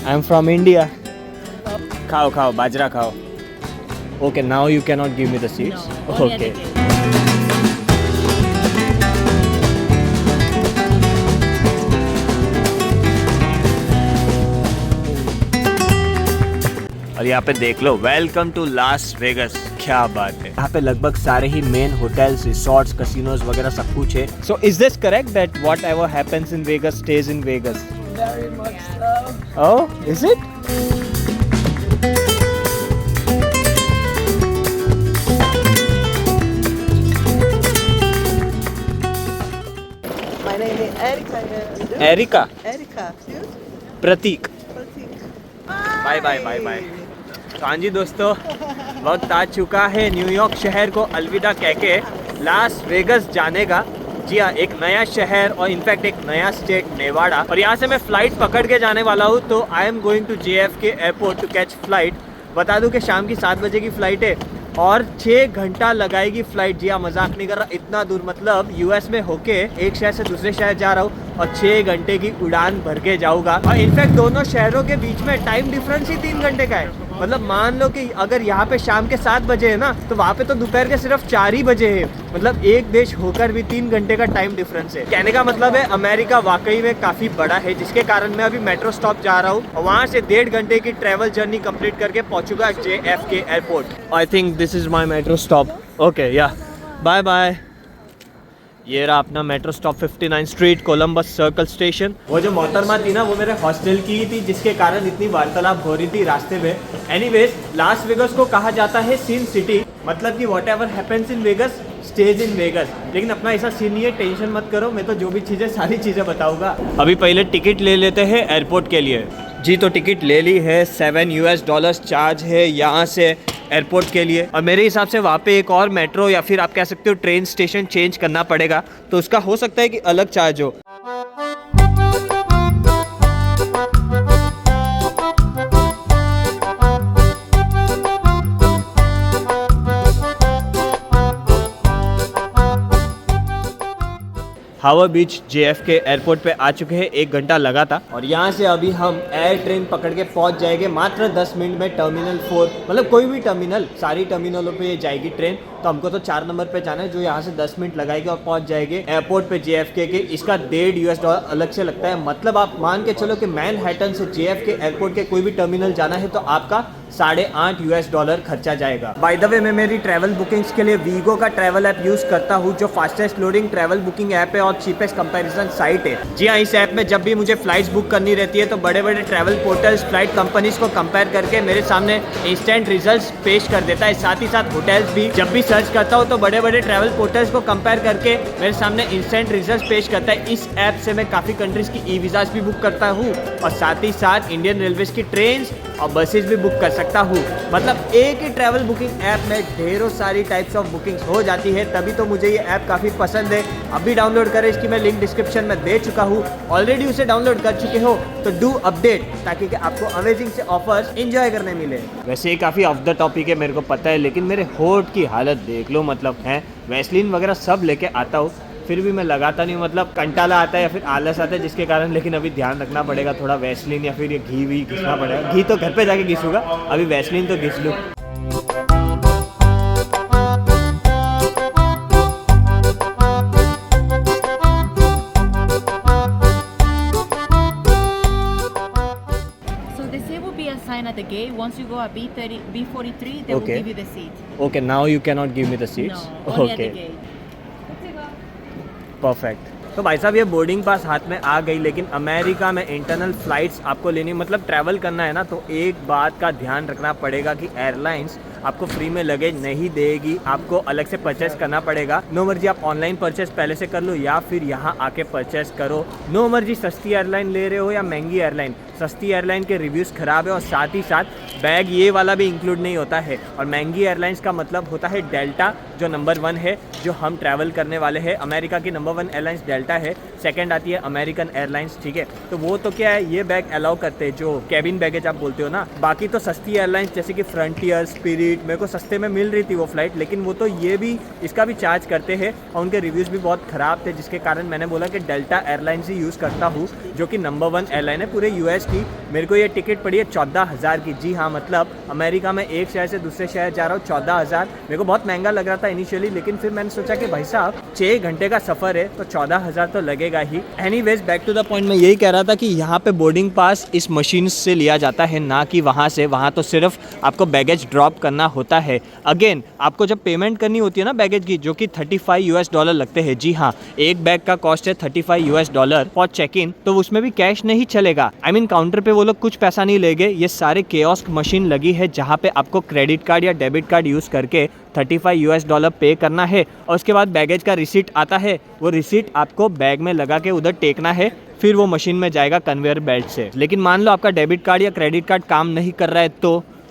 I am from India. खाओ खाओ बाजरा खाओ. Okay, now you cannot give me the seats. No, only at the Okay. gate. और यहाँ पे देख लो, वेलकम टू लास वेगस. क्या बात है. यहाँ पे लगभग सारे ही मेन होटल्स, रिसोर्ट्स, कसिनोज वगैरह सब कुछ है. So is this correct that whatever happens in Vegas stays in Vegas? Very much so. Oh, is it? My name is Erika. Erika, Erika. You? Pratik. Pratik. Bye bye bye bye. तो हाँ जी दोस्तों, वक्त आ चुका है न्यूयॉर्क शहर को अलविदा कह के लास वेगस जाने का. जी हाँ, एक नया शहर और इनफैक्ट एक नया स्टेट नेवाडा. और यहाँ से मैं फ्लाइट पकड़ के जाने वाला हूँ. तो I am going to JFK airport to catch flight. बता दूँ कि शाम की 7 बजे की फ़्लाइट है और 6 घंटा लगाएगी फ्लाइट. जी हाँ, मजाक नहीं कर रहा. इतना दूर, मतलब US में होके एक शहर से दूसरे शहर जा रहा हूँ और 6 घंटे की उड़ान भर के जाऊँगा. और इनफैक्ट दोनों शहरों के बीच में टाइम डिफरेंस ही 3 घंटे का है. मतलब मान लो कि अगर यहाँ पे शाम के 7 बजे है ना, तो वहाँ पे तो दोपहर के सिर्फ 4 ही बजे है. मतलब एक देश होकर भी 3 घंटे का टाइम डिफरेंस है. कहने का मतलब है अमेरिका वाकई में काफ़ी बड़ा है, जिसके कारण मैं अभी मेट्रो स्टॉप जा रहा हूँ और वहाँ से 1.5 घंटे की ट्रैवल जर्नी कंप्लीट करके पहुँचूंगा JFK airport. I think this is my metro stop. Okay या बाय बाय. ये रहा अपना metro stop 59 street, Columbus circle station. वो जो मोहतरमा थी ना, वो मेरे हॉस्टल की ही थी, जिसके कारण इतनी वार्तालाप हो रही थी रास्ते में. एनीवेज, लास वेगस को कहा जाता है सीन सिटी. मतलब कि whatever happens in Vegas stays in Vegas. लेकिन अपना ऐसा सीन नहीं है, टेंशन मत करो, मैं तो जो भी चीज़ें सारी चीज़ें बताऊंगा. अभी पहले टिकट ले लेते हैं एयरपोर्ट के लिए. जी तो टिकट ले ली है. $7 चार्ज है यहाँ से एयरपोर्ट के लिए. और मेरे हिसाब से वहाँ पे एक और मेट्रो या फिर आप कह सकते हो ट्रेन स्टेशन चेंज करना पड़ेगा, तो उसका हो सकता है कि अलग चार्ज हो. हावर बीच JFK एयरपोर्ट पे आ चुके हैं. 1 घंटा लगा था और यहाँ से अभी हम एयर ट्रेन पकड़ के पहुँच जाएंगे मात्र 10 मिनट में टर्मिनल 4. मतलब कोई भी टर्मिनल, सारी टर्मिनलों पे ये जाएगी ट्रेन. तो हमको तो 4 नंबर पे जाना है, जो यहाँ से 10 मिनट लगाएगी और पहुँच जाएंगे एयरपोर्ट पे JFK के. इसका $1.5 अलग से लगता है. मतलब आप मान के चलो कि मैनहट्टन से JFK एयरपोर्ट के कोई भी टर्मिनल जाना है तो आपका $8.5 खर्चा जाएगा. बाय द वे, मैं मेरी ट्रैवल बुकिंग्स के लिए वीगो का ट्रैवल ऐप यूज़ करता हूँ, जो fastest loading travel booking app है और चीपेस्ट कंपैरिजन साइट है. जी हाँ, इस ऐप में जब भी मुझे फ्लाइट्स बुक करनी रहती है तो बड़े बड़े ट्रैवल पोर्टल्स, फ्लाइट कंपनीज को कंपेयर करके मेरे सामने इंस्टेंट रिजल्ट्स पेश कर देता है. साथ ही साथ होटल्स भी जब भी सर्च करता हूँ तो बड़े बड़े ट्रैवल पोर्टल्स को कंपेयर करके मेरे सामने इंस्टेंट रिजल्ट्स पेश करता है. इस ऐप से मैं काफ़ी कंट्रीज़ की ई वीज़ास भी बुक करता हूँ और साथ ही साथ इंडियन रेलवेज की ट्रेन और बसेस भी बुक कर सकता हूँ. मतलब एक ही ट्रैवल बुकिंग ऐप में ढेरों सारी टाइप्स ऑफ बुकिंग्स हो जाती है. तभी तो मुझे ये ऐप काफ़ी पसंद है. अभी डाउनलोड करें, इसकी मैं लिंक डिस्क्रिप्शन में दे चुका हूँ. ऑलरेडी उसे डाउनलोड कर चुके हो तो डू अपडेट, ताकि कि आपको अमेजिंग से ऑफर्स एंजॉय करने मिले. वैसे ये काफ़ी ऑफ द टॉपिक है, मेरे को पता है, लेकिन मेरे होठ की हालत देख लो. मतलब है वैसलीन वगैरह सब लेके आता हूँ, फिर भी मैं लगाता नहीं. मतलब कंटाला आता है या फिर आलस आता है, जिसके कारण. लेकिन अभी ध्यान रखना पड़ेगा, थोड़ा वैसलीन या फिर ये घी भी घिसना पड़ेगा. घी तो घर पे जाके घिसूंगा, अभी वैसलीन तो घिस लूँ. So there will be a sign at the gate. Once you go at B43, they will Okay. give you the seat. Okay, now you cannot give me the seats. No, only at the Okay. gate. Perfect. तो भाई साहब, ये boarding pass हाथ में आ गई, लेकिन America में internal flights आपको लेनी, मतलब ट्रैवल करना है ना, तो एक बात का ध्यान रखना पड़ेगा कि एयरलाइंस आपको फ्री में लगेज नहीं देगी. आपको अलग से परचेस करना पड़ेगा. नो मर्जी आप ऑनलाइन परचेस पहले से कर लो या फिर यहाँ आके परचेस करो. नो मर्जी सस्ती एयरलाइन ले रहे हो या महंगी एयरलाइन. सस्ती एयरलाइन के रिव्यूज़ ख़राब है और साथ ही साथ बैग ये वाला भी इंक्लूड नहीं होता है. और महंगी एयरलाइंस का मतलब होता है डेल्टा, जो नंबर 1 है, जो हम ट्रैवल करने वाले हैं. अमेरिका की नंबर 1 एयरलाइंस डेल्टा है. सेकंड आती है अमेरिकन एयरलाइंस. ठीक है, तो वो तो क्या है, ये बैग अलाउ करते हैं, जो कैबिन बैगेज आप बोलते हो ना. बाकी तो सस्ती एयरलाइंस जैसे कि फ्रंटियर, स्पिरिट, मेरे को सस्ते में मिल रही थी वो फ्लाइट, लेकिन वो तो ये भी इसका भी चार्ज करते हैं और उनके रिव्यूज़ भी बहुत ख़राब थे, जिसके कारण मैंने बोला कि डेल्टा एयरलाइंस ही यूज़ करता हूँ, जो कि नंबर 1 एयरलाइन है पूरे US की. मेरे को ये टिकट पड़ी है 14,000 की। जी हाँ, मतलब अमेरिका में एक शहर से दूसरे शहर जा रहा हूँ 14,000। मेरे को बहुत महंगा लग रहा था इनिशियली, लेकिन फिर मैंने सोचा कि भाई साहब 6 घंटे का सफ़र है तो 14,000 तो लगेगा ही। Anyways back to the point, मैं यही कह रहा था कि यहाँ पे बोर्डिंग पास इस मशीन से लिया जाता है, ना कि वहाँ से। वहाँ तो सिर्फ आपको बैगेज ड्रॉप करना होता है। अगेन आपको जब पेमेंट करनी होती है ना बैगेज की, जो कि $35 लगते हैं। जी हाँ, एक बैग का कॉस्ट है $35 फॉर चेक इन, तो उसमें भी कैश नहीं चलेगा। आई मीन काउंटर पे वो लोग कुछ पैसा नहीं लेंगे। ये सारे कियोस्क मशीन लगी है जहाँ पे आपको क्रेडिट कार्ड या डेबिट कार्ड यूज़ करके $35 पे करना है, और उसके बाद बैगेज का रिसीट आता है। वो रिसीट आपको बैग में लगा के उधर टेकना है, फिर वो मशीन में जाएगा कन्वेयर बेल्ट से। लेकिन मान लो आपका डेबिट कार्ड या क्रेडिट कार्ड काम नहीं कर रहा है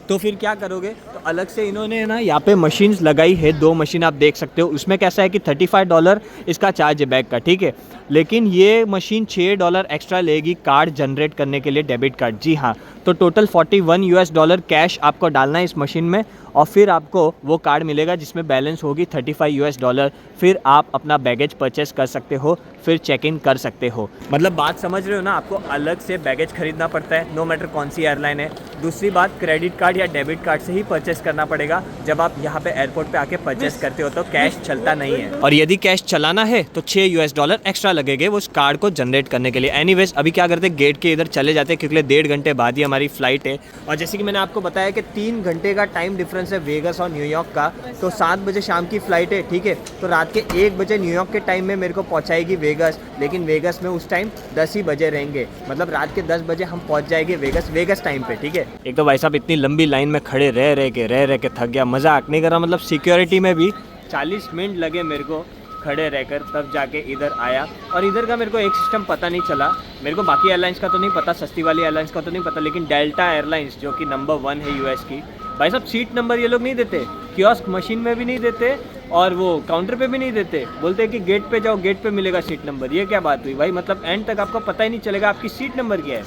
तो फिर क्या करोगे? तो अलग से इन्होंने ना यहाँ पे मशीन्स लगाई है, 2 मशीन आप देख सकते हो। उसमें कैसा है कि $35 इसका चार्ज है बैग का, ठीक है। लेकिन ये मशीन $6 एक्स्ट्रा लेगी कार्ड जनरेट करने के लिए, डेबिट कार्ड। जी हाँ, तो टोटल $41 कैश आपको डालना है इस मशीन में, और फिर आपको वो कार्ड मिलेगा जिसमें बैलेंस होगी $35। फिर आप अपना बैगेज परचेस कर सकते हो, फिर चेक इन कर सकते हो। मतलब बात समझ रहे हो ना? आपको अलग से बैगेज खरीदना पड़ता है, नो मैटर कौन सी एयरलाइन है। दूसरी बात, क्रेडिट कार्ड या डेबिट कार्ड से ही परचेस करना पड़ेगा। जब आप यहाँ पे एयरपोर्ट पे आके परचेस करते हो तो कैश चलता नहीं है, और यदि कैश चलाना है तो $6 एक्स्ट्रा लगेंगे वो उस कार्ड को जनरेट करने के लिए। एनीवेज अभी क्या करते हैं, गेट के इधर चले जाते हैं, क्योंकि 1.5 घंटे बाद ही हमारी फ़्लाइट है। और जैसे कि मैंने आपको बताया कि 3 घंटे का टाइम डिफरेंस है वेगस और न्यूयॉर्क का। तो 7 बजे शाम की फ़्लाइट है, ठीक है। तो रात के 1 बजे न्यूयॉर्क के टाइम में मेरे को पहुँचाएगी वेगस, लेकिन वेगस में उस टाइम 10 ही बजे रहेंगे। मतलब रात के 10 बजे हम पहुँच जाएंगे वेगस टाइम पे, ठीक है। एक तो भाई साहब इतनी लंबी लाइन में खड़े रह के थक गया, मजाक नहीं कर रहा। मतलब सिक्योरिटी में भी 40 मिनट लगे मेरे को खड़े रहकर, तब जाके इधर आया। और इधर का मेरे को एक सिस्टम पता नहीं चला। मेरे को बाकी एयरलाइंस का तो नहीं पता, सस्ती वाली एयरलाइंस का तो नहीं पता, लेकिन डेल्टा एयरलाइंस जो कि नंबर 1 है यूएस की, भाई साहब सीट नंबर ये लोग नहीं देते, कियोस्क मशीन में भी नहीं देते, और वो काउंटर पे भी नहीं देते। बोलते हैं कि गेट पे जाओ, गेट पे मिलेगा सीट नंबर। ये क्या बात हुई भाई? मतलब एंड तक आपको पता ही नहीं चलेगा आपकी सीट नंबर क्या है।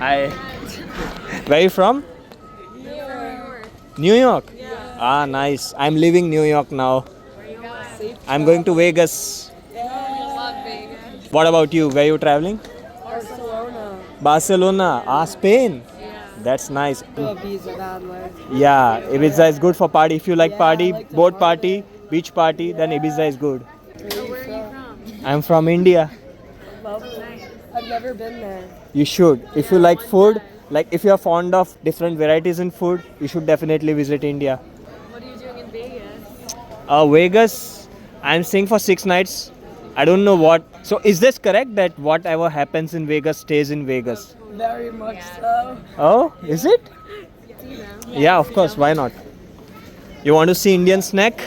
Hi, where from? New York? Ah, nice. I'm leaving New York now. I'm going to Vegas. Love Vegas. What about you? Where you traveling? Barcelona. Barcelona. Spain. Yeah. That's nice. Ibiza badly. Yeah, Ibiza is good for party. If you like Yeah, party, I like to boat party. party, beach party, then Ibiza is good. Where are you from? I'm from India. Lovely. I've never been there. You should. If you like food, like if you are fond of different varieties in food, you should definitely visit India. What are you doing in Vegas? Vegas, I'm staying for 6 nights. I don't know what. So is this correct that whatever happens in Vegas stays in Vegas? Very much so. Oh, is it? Yeah, of course. Why not? You want to see Indian snack?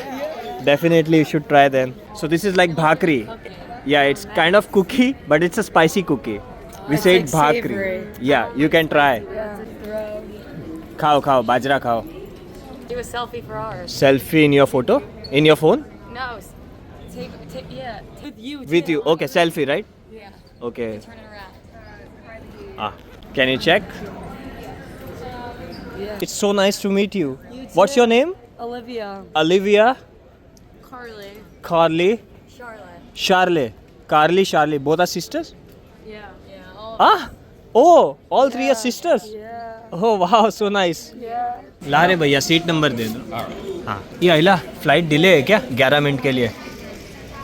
Definitely you should try them. So this is like bhakri. Yeah, it's kind of cookie, but it's a spicy cookie. We It's say like it bhakri. savory. Yeah, you can try. Yeah. Khao, bajra khao. Do a selfie for ours. Selfie in your photo? In your phone? No, take yeah, with you. With too. you. Okay, selfie, right? Yeah. Okay. Turn it around. Can you check? Yeah. It's so nice to meet you. You What's too. your name? Olivia. Olivia, Carly. Carly, Charlotte. Charlie. Charlie. Both are sisters? Yeah. Yeah. All Oh, all 3 are sisters? Yeah. Oh, wow, so nice. Yeah. ला रे भैया, seat number दे दो। हाँ, ये अहिला flight delay है क्या 11 minute के लिए?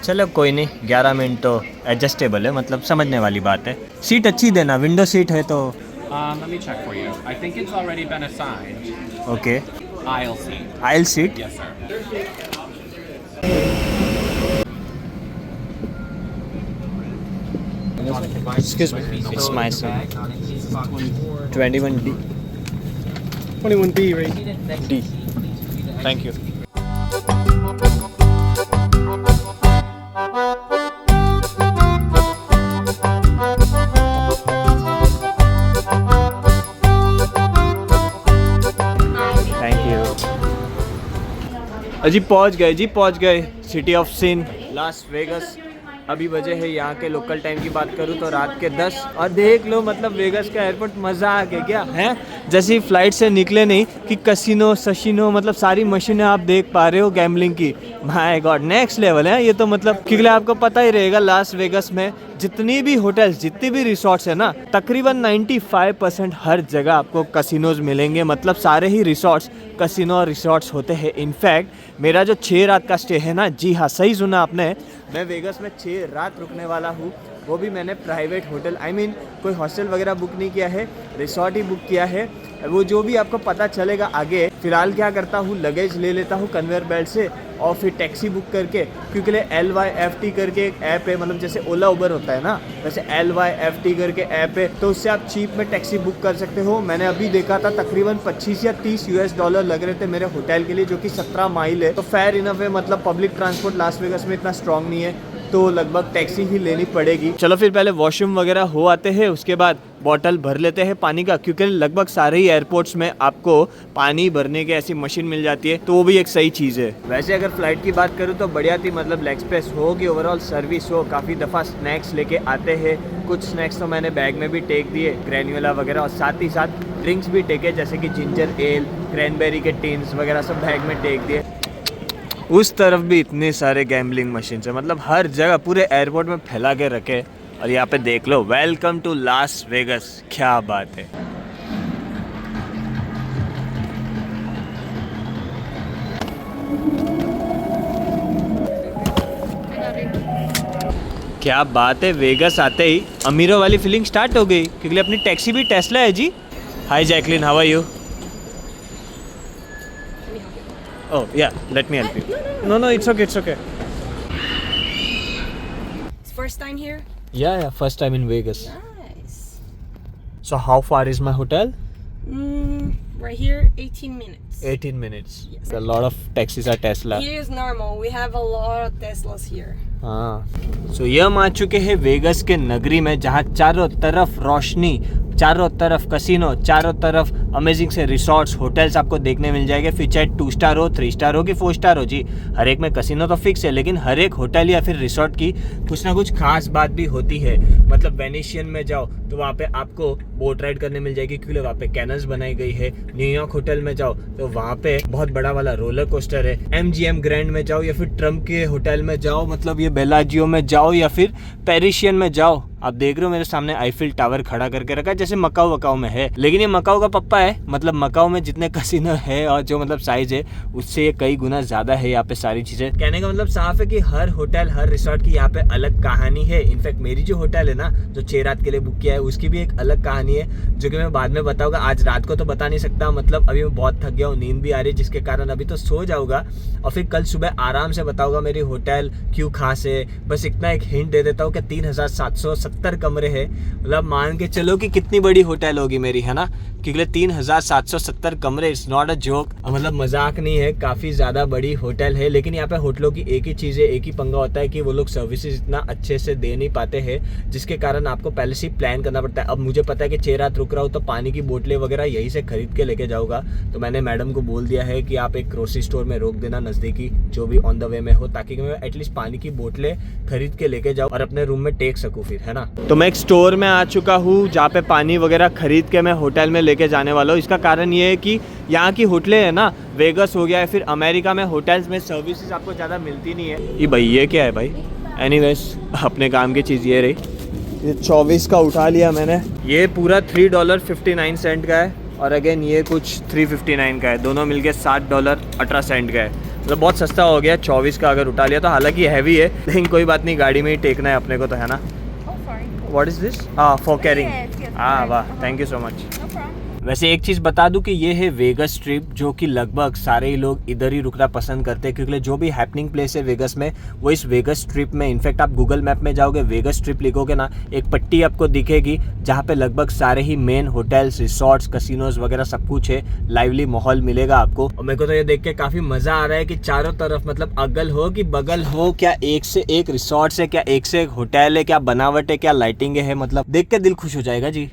चलो कोई नहीं, 11 मिनट तो एडजस्टेबल है, मतलब समझने वाली बात है। सीट अच्छी देना, विंडो सीट है तो। Let me check for you. I think it's already been assigned. Okay, Aisle seat. Aisle seat. Yes, sir. Excuse me, it's my son. 21D. 21B, right? D. Thank you. Thank you. अजी पहुंच गए city of sin, Las Vegas. अभी बजे है यहाँ के local time की बात करूँ तो रात के 10, और देख लो मतलब वेगस का एयरपोर्ट मज़ा आ गया क्या है। जैसे ही फ्लाइट से निकले नहीं कि कसिनो सशिनो मतलब सारी मशीनें आप देख पा रहे हो गैम्बलिंग की। माय गॉड नेक्स्ट लेवल है ये तो मतलब, क्योंकि आपको पता ही रहेगा लास वेगस में जितनी भी होटल्स जितनी भी रिसोर्ट्स है ना, तकरीबन 95% हर जगह आपको कसिनोज मिलेंगे। मतलब सारे ही रिसोर्ट्स कसिनो और रिसोर्ट्स होते हैं। इनफैक्ट मेरा जो 6 रात का स्टे है ना, जी हाँ सही सुना आपने, मैं वेगस में 6 रात रुकने वाला हूँ। वो भी मैंने प्राइवेट होटल कोई हॉस्टल वगैरह बुक नहीं किया है, रिसोर्ट ही बुक किया है। वो जो भी आपको पता चलेगा आगे। फिलहाल क्या करता हूँ, लगेज ले लेता हूँ कन्वेयर बेल्ट से और फिर टैक्सी बुक करके, क्योंकि LYFT करके एक ऐप है, मतलब जैसे ओला उबर होता है ना वैसे LYFT करके ऐप है, तो उससे आप चीप में टैक्सी बुक कर सकते हो। मैंने अभी देखा था तकरीबन 25 या 30 US$ लग रहे थे मेरे होटल के लिए, जो कि 17 माइल है, तो फेयर इनफ है। मतलब पब्लिक ट्रांसपोर्ट लास वेगस में इतना स्ट्रॉन्ग नहीं है, तो लगभग टैक्सी ही लेनी पड़ेगी। चलो फिर पहले वॉशरूम वगैरह हो आते हैं, उसके बाद बॉटल भर लेते हैं पानी का, क्योंकि लगभग सारे ही एयरपोर्ट्स में आपको पानी भरने की ऐसी मशीन मिल जाती है, तो वो भी एक सही चीज़ है। वैसे अगर फ्लाइट की बात करूँ तो बढ़िया थी, मतलब लेग स्पेस हो कि ओवरऑल सर्विस हो। काफ़ी दफ़ा स्नैक्स लेके आते हैं, कुछ स्नैक्स तो मैंने बैग में भी टेक दिए, ग्रैन्युला वगैरह, और साथ ही साथ ड्रिंक्स भी टेके, जैसे कि जिंजर एल, क्रैनबेरी के टिन्स वगैरह सब बैग में टेक दिए। उस तरफ भी इतने सारे गैम्बलिंग मशीन है, मतलब हर जगह पूरे एयरपोर्ट में फैला के रखे। और यहाँ पे देख लो, वेलकम टू लास वेगस, क्या बात है। क्या बात है, वेगस आते ही अमीरों वाली फीलिंग स्टार्ट हो गई, क्योंकि अपनी टैक्सी भी टेस्ला है जी। Hi Jacqueline, how are you? Oh yeah, let me help you. No, it's okay, it's okay. It's first time here? Yeah, first time in Vegas. Nice. So how far is my hotel? Right here, 18 minutes. 18 minutes. Yes. A lot of taxis are Tesla. Here is normal. We have a lot of Teslas here. हाँ, so ये हम आ चुके हैं vagus के नगरी में, जहाँ चारों तरफ रोशनी, चारों तरफ कसिनो, चारों तरफ अमेजिंग से रिसोर्ट्स, होटल्स आपको देखने मिल जाएंगे। फिर चाहे 2 स्टार हो, 3 स्टार हो कि 4 स्टार हो जी, हर एक में कसिनो तो फिक्स है, लेकिन हर एक होटल या फिर रिसोर्ट की कुछ ना कुछ खास बात भी होती है। मतलब वेनेशियन में जाओ तो वहाँ पे आपको बोट राइड करने मिल जाएगी, क्योंकि वहाँ पे कैनल्स बनाई गई है। न्यूयॉर्क होटल में जाओ तो वहाँ पे बहुत बड़ा वाला रोलर कोस्टर है। MGM ग्रैंड में जाओ या फिर ट्रम्प के होटल में जाओ, मतलब ये बेलाजियो में जाओ या फिर पेरिशियन में जाओ, आप देख रहे हो मेरे सामने आईफिल टावर खड़ा करके रखा है, जैसे मकाऊ वकाऊ में है, लेकिन ये मकाऊ का पप्पा है। मतलब मकाऊ में जितने कसिनो है और जो मतलब साइज है उससे ये कई गुना ज्यादा है यहाँ पे सारी चीजें। कहने का मतलब साफ है कि हर होटल हर रिसोर्ट की यहाँ पे अलग कहानी है। इनफैक्ट मेरी जो होटल है ना, जो 6 रात के लिए बुक किया है, उसकी भी एक अलग कहानी है, जो कि मैं बाद में बताऊंगा। आज रात को तो बता नहीं सकता, मतलब अभी मैं बहुत थक गया हूँ, नींद भी आ रही है, जिसके कारण अभी तो सो जाऊंगा और फिर कल सुबह आराम से बताऊंगा मेरी होटल क्यों खास है। बस इतना एक हिंट दे देता हूँ कि 3770 कमरे हैं, मतलब मान के चलो कि कितनी बड़ी होटल होगी मेरी, है ना, क्योंकि 3770 कमरे, इट्स नॉट अ जोक, मतलब मजाक नहीं है, काफ़ी ज़्यादा बड़ी होटल है। लेकिन यहाँ पे होटलों की एक ही चीज़ है, एक ही पंगा होता है कि वो लोग सर्विसेज इतना अच्छे से दे नहीं पाते हैं, जिसके कारण आपको पहले से ही प्लान करना पड़ता है। अब मुझे पता है कि 6 रात रुक रहा हूँ तो पानी की बोतलें वगैरह यहीं से खरीद के लेके जाऊँगा, तो मैंने मैडम को बोल दिया है कि आप एक ग्रोसरी स्टोर में रोक देना नज़दीकी, जो भी ऑन द वे में हो, ताकि मैं एटलीस्ट पानी की बोतलें खरीद के लेके जाऊँ और अपने रूम में टेक सकूँ फिर, है ना। तो मैं एक स्टोर में आ चुका हूँ जहाँ पे पानी वगैरह खरीद के मैं होटल में लेके जाने वाला हूँ। इसका कारण ये है कि यहाँ की होटलें है ना, वेगस हो गया है, फिर अमेरिका में होटल्स में सर्विसेज आपको ज़्यादा मिलती नहीं है। ये भाई ये क्या है भाई, एनीवेज अपने काम की चीज़ ये रही। ये 24 का उठा लिया मैंने, ये पूरा $3.59 का है, और अगेन ये कुछ 359 का है, दोनों मिलके $7.18 का है, मतलब बहुत सस्ता हो गया 24 का अगर उठा लिया तो। हालांकि हैवी है, लेकिन कोई बात नहीं, गाड़ी में ही टेकना है अपने को तो, है ना। What is this? For carrying. वाह, थैंक यू सो मच। वैसे एक चीज़ बता दूं कि ये है वेगस स्ट्रिप, जो कि लगभग सारे ही लोग इधर ही रुकना पसंद करते हैं, क्योंकि जो भी हैपनिंग प्लेस है वेगस में वो इस वेगस स्ट्रिप में। इनफैक्ट आप गूगल मैप में जाओगे, वेगस स्ट्रिप लिखोगे ना, एक पट्टी आपको दिखेगी जहाँ पे लगभग सारे ही मेन होटल्स, रिसोर्ट्स, कसिनोज वगैरह सब कुछ है, लाइवली माहौल मिलेगा आपको। और मेरे को तो ये देख के काफ़ी मज़ा आ रहा है कि चारों तरफ, मतलब अगल हो कि बगल हो, क्या एक से एक रिसोर्ट्स है, क्या एक से एक होटल है, क्या बनावट है, क्या लाइटिंग है, मतलब देख के दिल खुश हो जाएगा जी।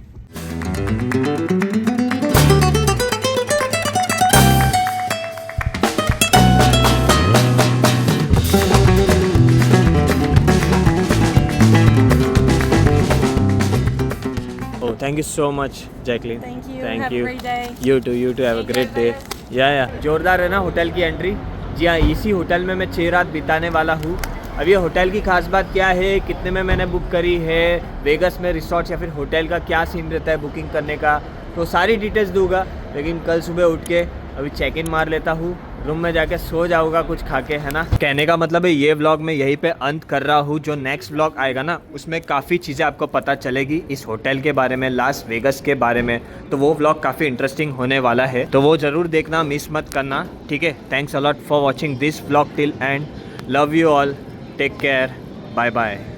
Thank you so much Jacqueline. Thank you. Thank Have you. a great day. You too have a great day. या जोरदार है ना होटल की एंट्री. जी हाँ, इसी होटल में मैं 6 रात बिताने वाला हूँ. अब ये होटल की खास बात क्या है, कितने में मैंने बुक करी है, वेगस में रिसोर्ट या फिर होटल का क्या सीन रहता है बुकिंग करने का, तो सारी डिटेल्स दूंगा. लेकिन कल सुबह उठ के अभी चेक इन मार लेता हूँ, रूम में जाके सो जाऊँगा कुछ खा के, है ना. कहने का मतलब है ये व्लॉग मैं यहीं पे अंत कर रहा हूँ. जो नेक्स्ट व्लॉग आएगा ना उसमें काफ़ी चीज़ें आपको पता चलेगी इस होटल के बारे में, लास वेगस के बारे में. तो वो व्लॉग काफ़ी इंटरेस्टिंग होने वाला है, तो वो ज़रूर देखना, मिस मत करना. ठीक है. Thanks a lot for watching this vlog till end. Love you all. Take care. Bye bye.